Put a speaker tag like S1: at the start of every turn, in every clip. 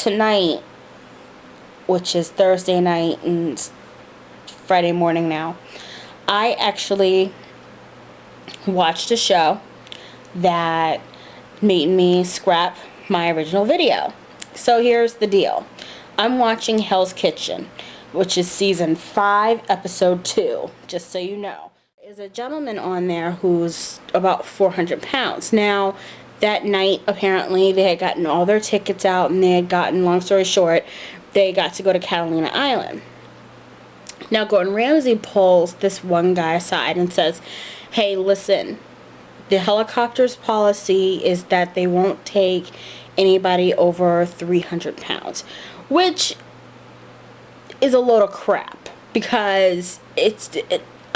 S1: tonight, which is Thursday night and Friday morning now, I actually watched a show that made me scrap my original video. So here's the deal. I'm watching Hell's Kitchen, which is season 5, episode 2, just so you know. There's a gentleman on there who's about 400 pounds. Now, that night, apparently, they had gotten all their tickets out, and they had gotten, long story short, they got to go to Catalina Island. Now, Gordon Ramsay pulls this one guy aside and says, hey, listen, the helicopter's policy is that they won't take anybody over 300 pounds, which is a load of crap, because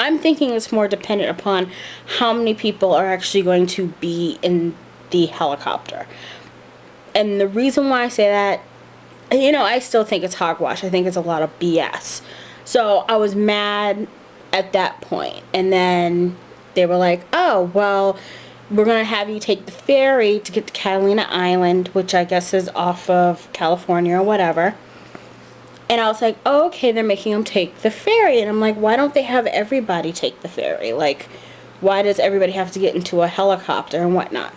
S1: I'm thinking it's more dependent upon how many people are actually going to be in the helicopter. And the reason why I say that, I still think it's hogwash. I think it's a lot of BS. So I was mad at that point. And then they were like, oh, well, we're going to have you take the ferry to get to Catalina Island, which I guess is off of California or whatever. And I was like, oh, okay, they're making them take the ferry. And I'm like, why don't they have everybody take the ferry? Like, why does everybody have to get into a helicopter and whatnot?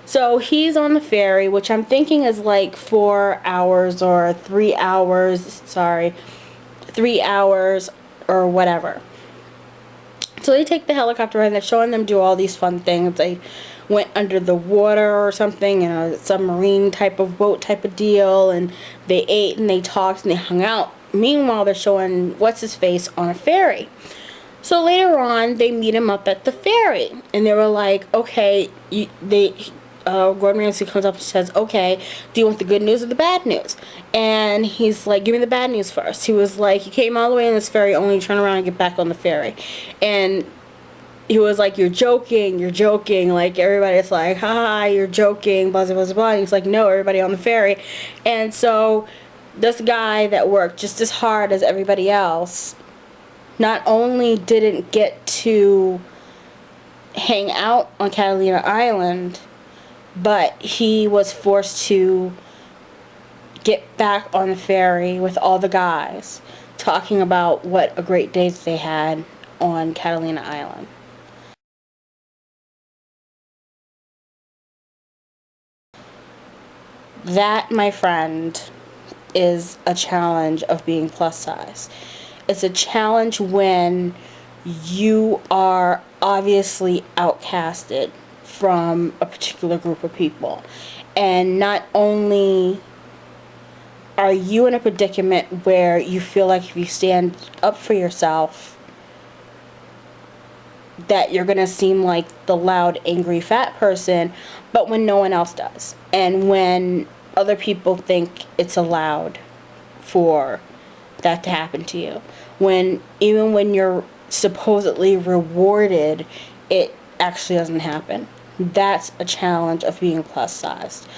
S1: So he's on the ferry, which I'm thinking is like 4 hours or 3 hours, 3 hours or whatever. So they take the helicopter and they're showing them do all these fun things. They went under the water or something in a submarine type of boat type of deal, and they ate and they talked and they hung out. Meanwhile, they're showing what's-his-face on a ferry. So later on, they meet him up at the ferry, and they were like, okay, Gordon Ramsay comes up and says, okay, do you want the good news or the bad news? And he's like, give me the bad news first. He was like, you came all the way in this ferry only to turn around and get back on the ferry. And he was like, you're joking. Like, everybody's like, ha, you're joking, blah, blah, blah, blah. And he's like, no, everybody on the ferry. And so this guy that worked just as hard as everybody else not only didn't get to hang out on Catalina Island, but he was forced to get back on the ferry with all the guys, talking about what a great day they had on Catalina Island. That, my friend, is a challenge of being plus size. It's a challenge when you are obviously outcasted from a particular group of people, and not only are you in a predicament where you feel like if you stand up for yourself that you're gonna seem like the loud, angry, fat person, but when no one else does, and when other people think it's allowed for that to happen to you, even when you're supposedly rewarded, it actually doesn't happen. That's a challenge of being plus sized.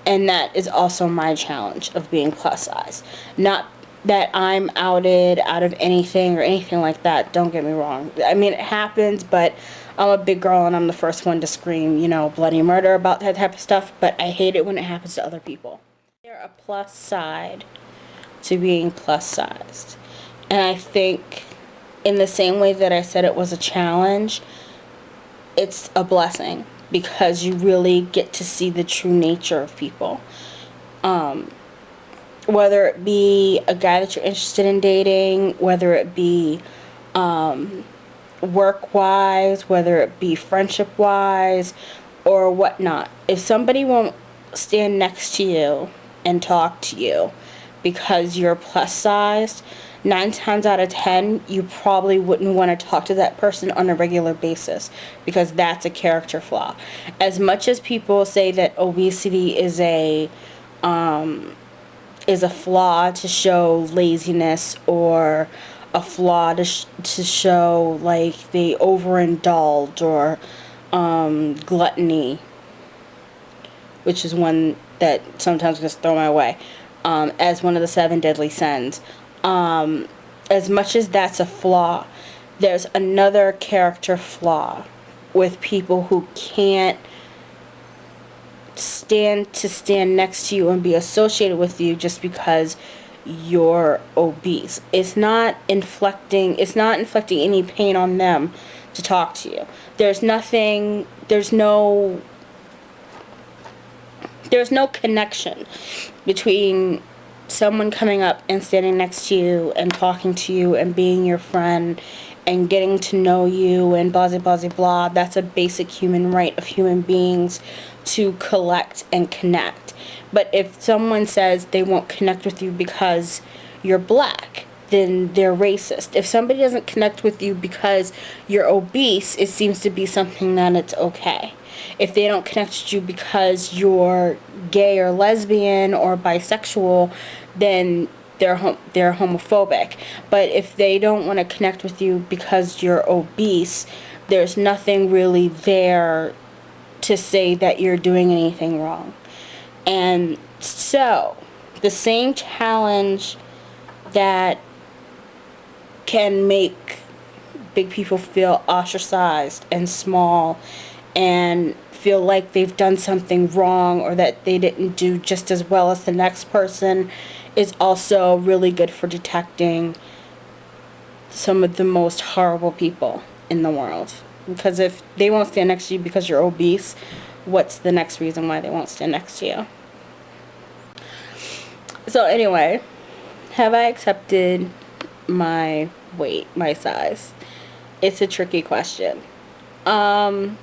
S1: And that is also my challenge of being plus sized. Not that I'm outed out of anything or anything like that, don't get me wrong. I mean, it happens, but I'm a big girl and I'm the first one to scream, bloody murder about that type of stuff, but I hate it when it happens to other people. There's a plus side to being plus sized. And I think in the same way that I said it was a challenge, it's a blessing, because you really get to see the true nature of people. Whether it be a guy that you're interested in dating, whether it be work-wise, whether it be friendship-wise, or whatnot. If somebody won't stand next to you and talk to you because you're plus-sized, 9 times out of 10, you probably wouldn't want to talk to that person on a regular basis, because that's a character flaw. As much as people say that obesity is a flaw to show laziness, or a flaw to show like they overindulge, or gluttony, which is one that sometimes gets thrown my way, as one of the 7 deadly sins. As much as that's a flaw, there's another character flaw with people who can't stand next to you and be associated with you just because you're obese. It's not inflicting any pain on them to talk to you. There's no connection between someone coming up and standing next to you and talking to you and being your friend and getting to know you and blah blah blah blah. That's a basic human right of human beings to collect and connect. But if someone says they won't connect with you because you're black, then they're racist. If somebody doesn't connect with you because you're obese, it seems to be something that it's okay. If they don't connect with you because you're gay or lesbian or bisexual, then they're homophobic. But if they don't want to connect with you because you're obese, there's nothing really there to say that you're doing anything wrong. And so, the same challenge that can make big people feel ostracized and small and feel like they've done something wrong or that they didn't do just as well as the next person is also really good for detecting some of the most horrible people in the world. Because if they won't stand next to you because you're obese, what's the next reason why they won't stand next to you? So anyway, have I accepted my weight, my size? It's a tricky question. I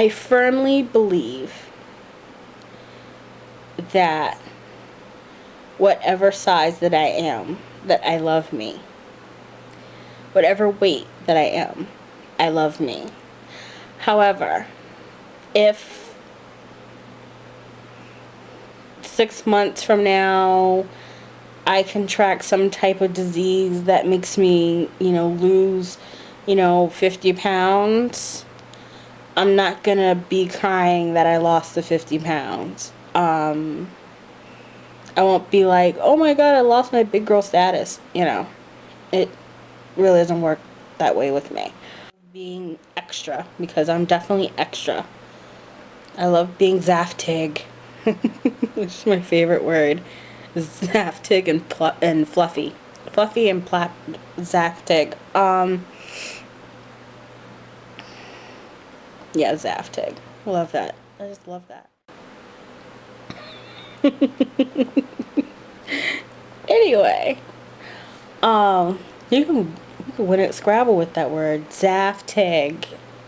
S1: firmly believe that whatever size that I am, that I love me. Whatever weight that I am, I love me. However, if 6 months from now I contract some type of disease that makes me, lose, 50 pounds, I'm not gonna be crying that I lost the 50 pounds. I won't be like, oh my god, I lost my big girl status. It really doesn't work that way with me. Being extra, because I'm definitely extra. I love being Zaftig, which is my favorite word. Zaftig and fluffy. Fluffy and Zaftig. Yeah, Zaftig. Love that. I just love that. Anyway, you can win at Scrabble with that word, Zaftig.